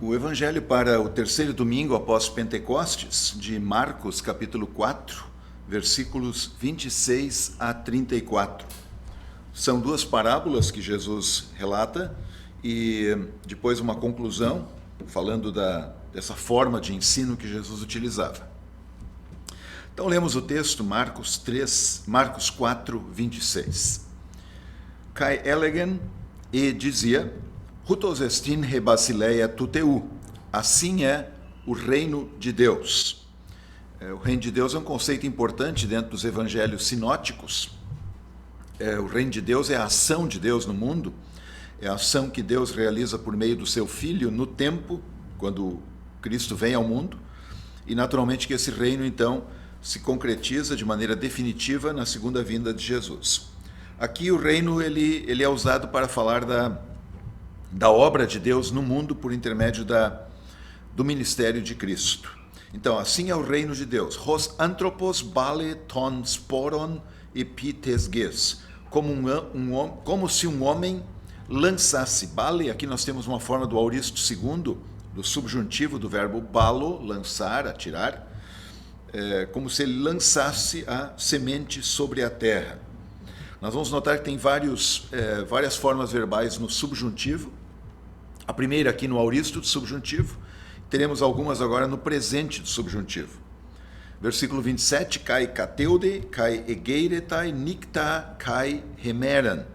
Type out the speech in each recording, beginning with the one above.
O Evangelho para o terceiro domingo após Pentecostes, de Marcos, capítulo 4, versículos 26 a 34. São duas parábolas que Jesus relata e depois uma conclusão, falando dessa forma de ensino que Jesus utilizava. Então lemos o texto, Marcos 4, 26. Kai elegen e dizia: Hutos estin he basileia tuteu. Assim é o reino de Deus. O reino de Deus é um conceito importante dentro dos evangelhos sinóticos. O reino de Deus é a ação de Deus no mundo, é a ação que Deus realiza por meio do seu Filho no tempo, quando Cristo vem ao mundo, e naturalmente que esse reino, então, se concretiza de maneira definitiva na segunda vinda de Jesus. Aqui o reino ele é usado para falar da obra de Deus no mundo por intermédio do ministério de Cristo. Então, assim é o reino de Deus. Hos anthropos bale ton sporon epitesges. Como se um homem lançasse. Bale, aqui nós temos uma forma do auristo segundo, do subjuntivo do verbo balo, lançar, atirar. Como se ele lançasse a semente sobre a terra. Nós vamos notar que tem várias formas verbais no subjuntivo. A primeira aqui no auristo do subjuntivo. Teremos algumas agora no presente do subjuntivo. Versículo 27, kai kateude, kai egeiretai, nicta, kai hemeran.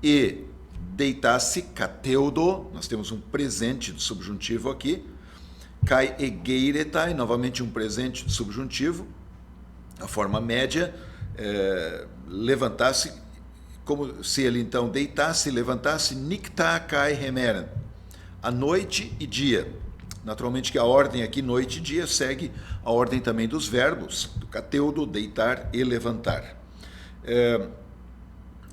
E deitasse, kateudo, nós temos um presente do subjuntivo aqui. Kai egeiretai, novamente um presente do subjuntivo. A forma média, levantasse, como se ele então deitasse, levantasse, nicta, kai hemeran. A noite e dia. Naturalmente que a ordem aqui, noite e dia, segue a ordem também dos verbos, do kateudo, deitar e levantar.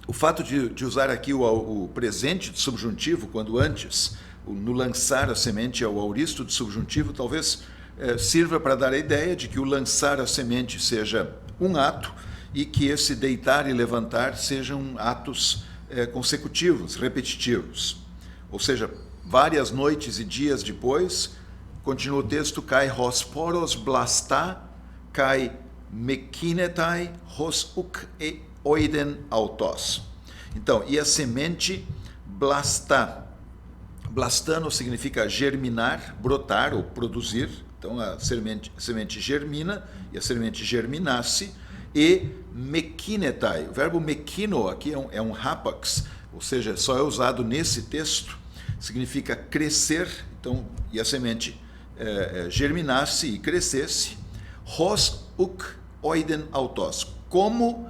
O fato de usar aqui o presente do subjuntivo, quando antes, no lançar a semente é o auristo do subjuntivo, talvez sirva para dar a ideia de que o lançar a semente seja um ato e que esse deitar e levantar sejam atos consecutivos, repetitivos. Ou seja, várias noites e dias depois, continua o texto, kai hos poros blasta, kai mekinetai hos uk e oiden autos. Então, e a semente blasta. Blastano significa germinar, brotar ou produzir. Então, a semente germina e a semente germinasse. E mekinetai. O verbo mekino aqui é um rapax, ou seja, só é usado nesse texto. Significa crescer, então, e a semente germinasse e crescesse. Hos uk oiden autos. Como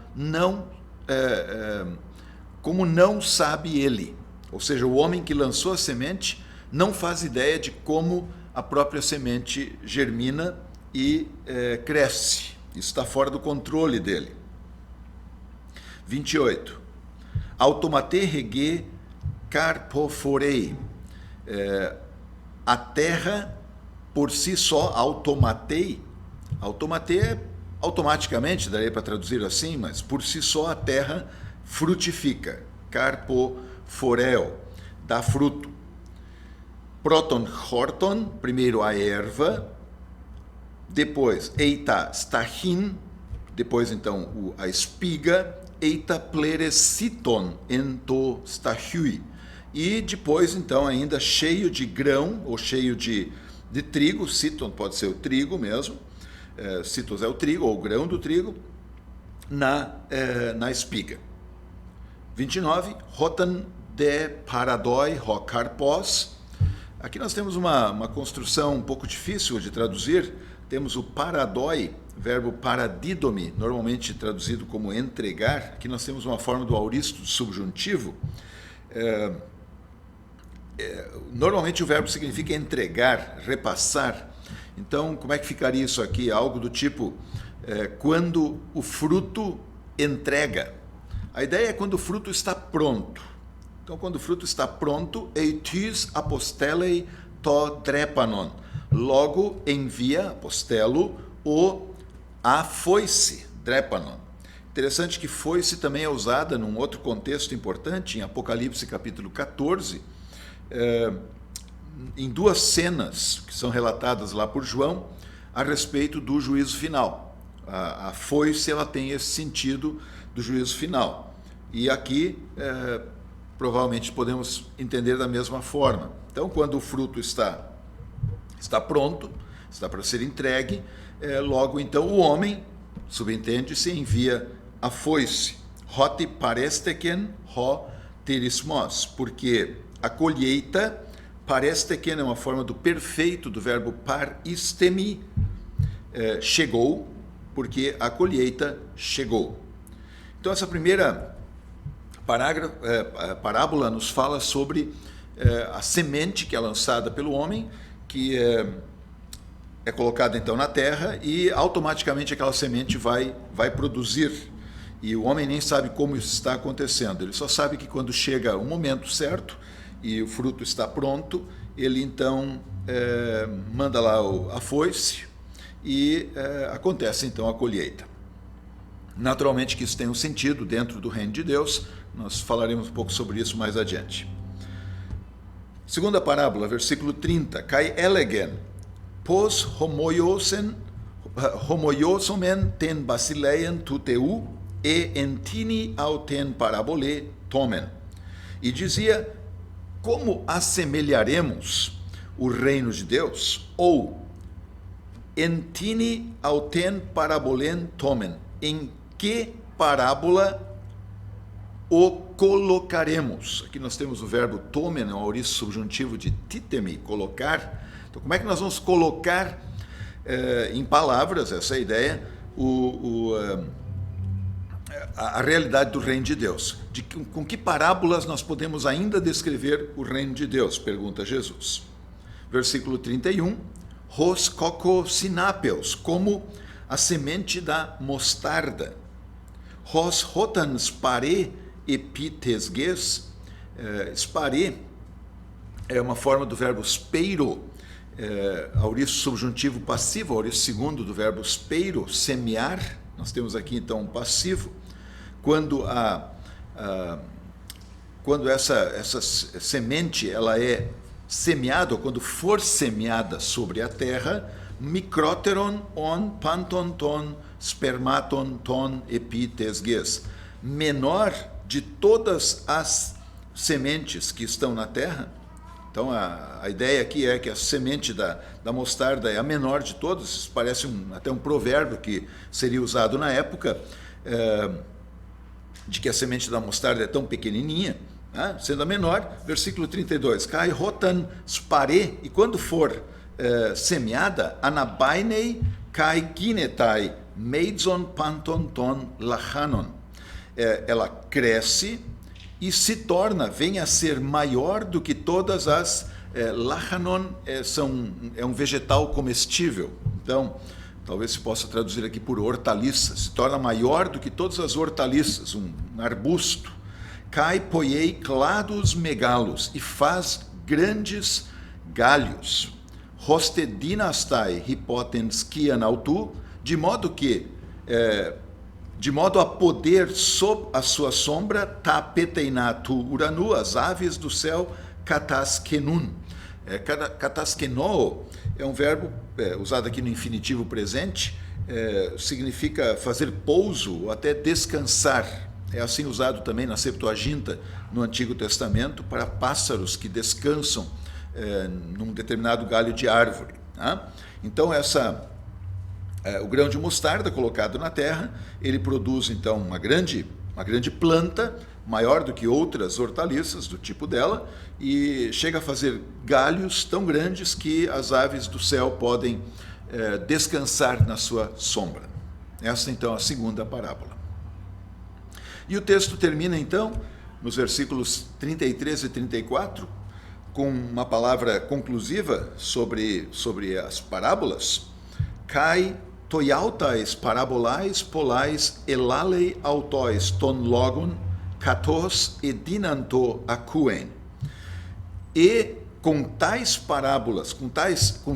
não sabe ele. Ou seja, o homem que lançou a semente não faz ideia de como a própria semente germina e cresce. Isso está fora do controle dele. 28. Automate rege carpoforei. A terra por si só, automatei automaticamente, daria para traduzir assim, mas por si só a terra frutifica. Carpoforeo, dá fruto. Proton horton, primeiro a erva, depois eita stachin, depois então a espiga, eita pleresiton ento stachiui. E depois, então, ainda cheio de grão, ou cheio de trigo, citon pode ser o trigo mesmo, citos é o trigo, ou o grão do trigo, na espiga. 29, rotan de paradoi rocarpós. Aqui nós temos uma construção um pouco difícil de traduzir. Temos o paradoi, verbo paradidomi, normalmente traduzido como entregar. Aqui nós temos uma forma do auristo subjuntivo. Normalmente o verbo significa entregar, repassar. Então, como é que ficaria isso aqui? Algo do tipo, quando o fruto entrega. A ideia é quando o fruto está pronto. Então, quando o fruto está pronto, eitis apostelei to drepanon. Logo envia, apostelo, a foice, drepanon. Interessante que foice também é usada num outro contexto importante, em Apocalipse capítulo 14, em duas cenas que são relatadas lá por João a respeito do juízo final. A foice, ela tem esse sentido do juízo final. E aqui, provavelmente podemos entender da mesma forma. Então, quando o fruto está pronto, está para ser entregue, logo então o homem, subentende-se, envia a foice. Hoti paresteken ho terismos, porque a colheita, paresteken é uma forma do perfeito do verbo paristemi, chegou, porque a colheita chegou. Então essa primeira parábola nos fala sobre a semente que é lançada pelo homem, que é colocada então na terra e automaticamente aquela semente vai produzir. E o homem nem sabe como isso está acontecendo, ele só sabe que quando chega o momento certo e o fruto está pronto, ele então manda lá a foice e acontece então a colheita. Naturalmente que isso tem um sentido dentro do reino de Deus, nós falaremos um pouco sobre isso mais adiante. Segunda parábola, versículo 30, Kai elegen, pos homoiosomen ten basileien tuteu, e entini autem parabole tomen. E dizia, como assemelharemos o reino de Deus? Ou, entini autem parabolen tomen. Em que parábola o colocaremos? Aqui nós temos o verbo tomen, um aorista subjuntivo de titemi, colocar. Então, como é que nós vamos colocar em palavras, essa é a ideia, a realidade do reino de Deus? Com que parábolas nós podemos ainda descrever o reino de Deus? Pergunta Jesus. Versículo 31, Hos coco sinápeos, como a semente da mostarda. Hos rotan spare epitesges, spare é uma forma do verbo speiro, aoristo subjuntivo passivo, aoristo segundo do verbo speiro, semear. Nós temos aqui então um passivo. Quando essa semente ela é semeada, ou quando for semeada sobre a terra, microteron on panton ton spermaton ton epitesges, menor de todas as sementes que estão na terra. Então a ideia aqui é que a semente da mostarda é a menor de todas. Isso parece até um provérbio que seria usado na época, de que a semente da mostarda é tão pequenininha, né? Sendo a menor. Versículo 32, Kai rotan spare, e quando for semeada, anabainei kai ginetai meizon panton ton lachanon. Ela cresce e se torna, vem a ser maior do que todas as lachanon, é um vegetal comestível. Então, talvez se possa traduzir aqui por hortaliça, se torna maior do que todas as hortaliças, um arbusto. Kai poiei clados megalos, e faz grandes galhos. Hostedinastai hipotens kianautu, de modo a poder sob a sua sombra, tapeteinatu uranu, as aves do céu, kataskenun. Kataskenoo é um verbo usado aqui no infinitivo presente, significa fazer pouso ou até descansar. É assim usado também na Septuaginta, no Antigo Testamento, para pássaros que descansam num determinado galho de árvore. Tá? Então, o grão de mostarda colocado na terra, ele produz então uma grande planta, maior do que outras hortaliças do tipo dela, e chega a fazer galhos tão grandes que as aves do céu podem descansar na sua sombra. Essa então é a segunda parábola. E o texto termina então, nos versículos 33 e 34, com uma palavra conclusiva sobre as parábolas. Kai toiautais parabolais polais elalei autóis ton logon katos edinanto acuen. E com tais parábolas, com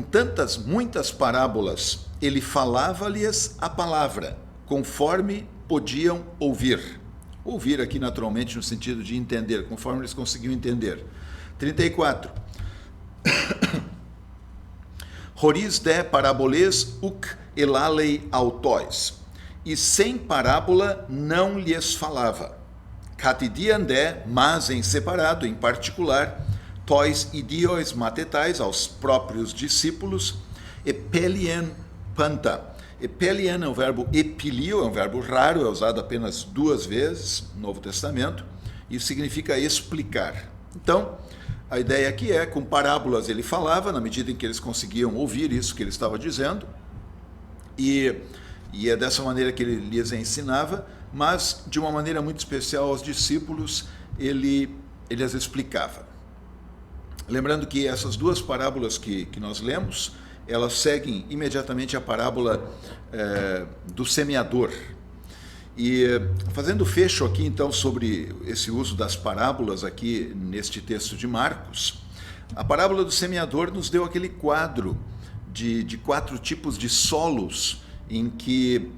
tantas, muitas parábolas, ele falava-lhes a palavra, conforme podiam ouvir. Ouvir aqui naturalmente no sentido de entender, conforme eles conseguiam entender. 34. Horis de paraboles uc elalei autois. E sem parábola não lhes falava. Catidian de, mas em separado, em particular, tois idiois matetais, aos próprios discípulos, epelien panta. Epelien é o verbo epilio, é um verbo raro, é usado apenas 2 vezes no Novo Testamento, e significa explicar. Então, a ideia aqui é, com parábolas ele falava, na medida em que eles conseguiam ouvir isso que ele estava dizendo, e é dessa maneira que ele lhes ensinava, mas de uma maneira muito especial aos discípulos, ele as explicava. Lembrando que essas 2 parábolas que nós lemos, elas seguem imediatamente a parábola do semeador. E fazendo fecho aqui então sobre esse uso das parábolas aqui neste texto de Marcos, a parábola do semeador nos deu aquele quadro de 4 tipos de solos em que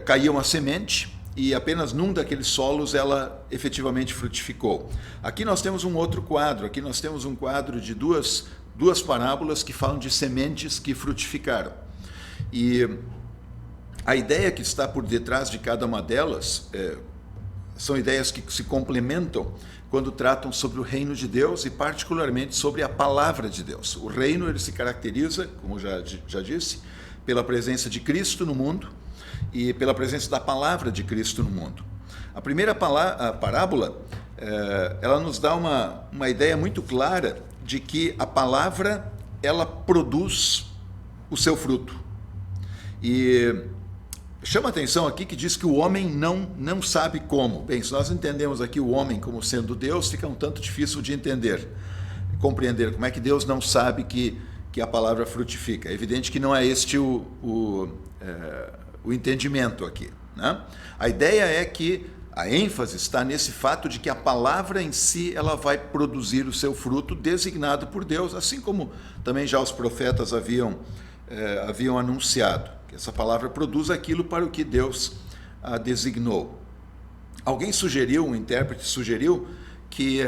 caía uma semente e apenas num daqueles solos ela efetivamente frutificou. Aqui nós temos um outro quadro, aqui nós temos um quadro de duas parábolas que falam de sementes que frutificaram. E a ideia que está por detrás de cada uma delas são ideias que se complementam quando tratam sobre o reino de Deus e particularmente sobre a palavra de Deus. O reino ele se caracteriza, como já disse, pela presença de Cristo no mundo e pela presença da palavra de Cristo no mundo. A primeira parábola, ela nos dá uma ideia muito clara de que a palavra, ela produz o seu fruto. E chama atenção aqui que diz que o homem não sabe como. Bem, se nós entendemos aqui o homem como sendo Deus, fica um tanto difícil de compreender como é que Deus não sabe que a palavra frutifica. É evidente que não é este o entendimento aqui, né? A ideia é que a ênfase está nesse fato de que a palavra em si ela vai produzir o seu fruto designado por Deus, assim como também já os profetas haviam anunciado, que essa palavra produz aquilo para o que Deus a designou. Alguém sugeriu, um intérprete sugeriu, que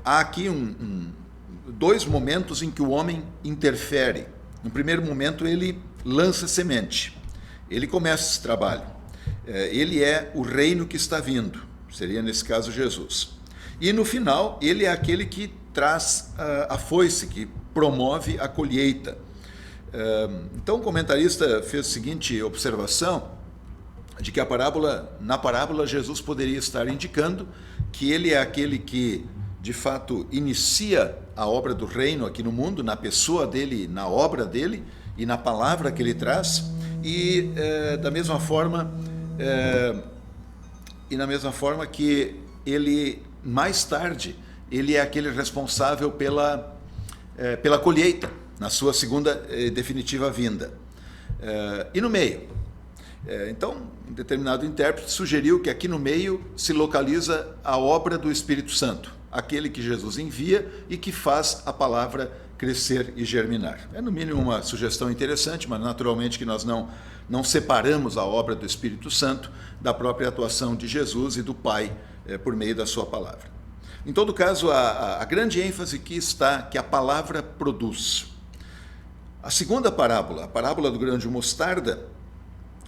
há aqui 2 momentos em que o homem interfere. No primeiro momento ele lança semente, ele começa esse trabalho. Ele é o reino que está vindo, seria nesse caso Jesus. E no final, ele é aquele que traz a foice, que promove a colheita. Então o comentarista fez a seguinte observação, de que na parábola Jesus poderia estar indicando que ele é aquele que, de fato, inicia a obra do reino aqui no mundo, na pessoa dele, na obra dele e na palavra que ele traz, e da mesma forma que ele, mais tarde, ele é aquele responsável pela colheita, na sua segunda e definitiva vinda. E no meio? Então, um determinado intérprete sugeriu que aqui no meio se localiza a obra do Espírito Santo, aquele que Jesus envia e que faz a palavra crescer e germinar. É no mínimo uma sugestão interessante, mas naturalmente que nós não separamos a obra do Espírito Santo da própria atuação de Jesus e do Pai por meio da sua palavra. Em todo caso, a grande ênfase aqui está que a palavra produz. A segunda parábola, a parábola do grão de mostarda,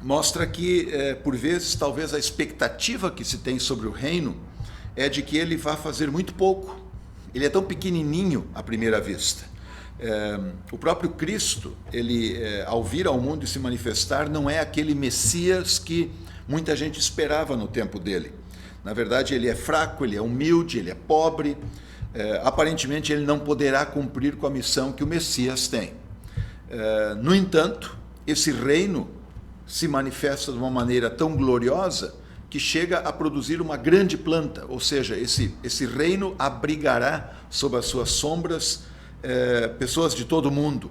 mostra que, por vezes, talvez a expectativa que se tem sobre o reino é de que ele vá fazer muito pouco. Ele é tão pequenininho à primeira vista. O próprio Cristo, ele, ao vir ao mundo e se manifestar, não é aquele Messias que muita gente esperava no tempo dele. Na verdade, ele é fraco, ele é humilde, ele é pobre. Aparentemente, ele não poderá cumprir com a missão que o Messias tem. No entanto, esse reino se manifesta de uma maneira tão gloriosa que chega a produzir uma grande planta, ou seja, esse reino abrigará sob as suas sombras pessoas de todo o mundo.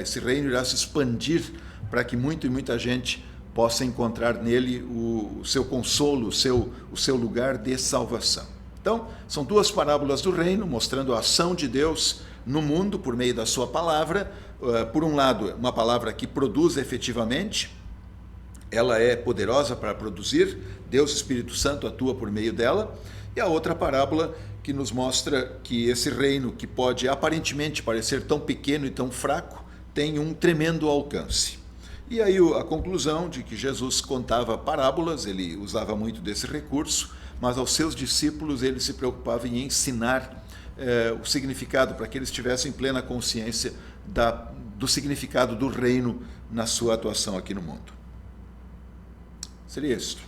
Esse reino irá se expandir para que muita gente possa encontrar nele o seu consolo, o seu lugar de salvação. Então, são 2 parábolas do reino, mostrando a ação de Deus no mundo por meio da sua palavra. Por um lado, uma palavra que produz efetivamente, ela é poderosa para produzir, Deus Espírito Santo atua por meio dela, e a outra parábola que nos mostra que esse reino, que pode aparentemente parecer tão pequeno e tão fraco, tem um tremendo alcance. E aí a conclusão de que Jesus contava parábolas, ele usava muito desse recurso, mas aos seus discípulos ele se preocupava em ensinar o significado, para que eles tivessem plena consciência do significado do reino na sua atuação aqui no mundo. Seria isso.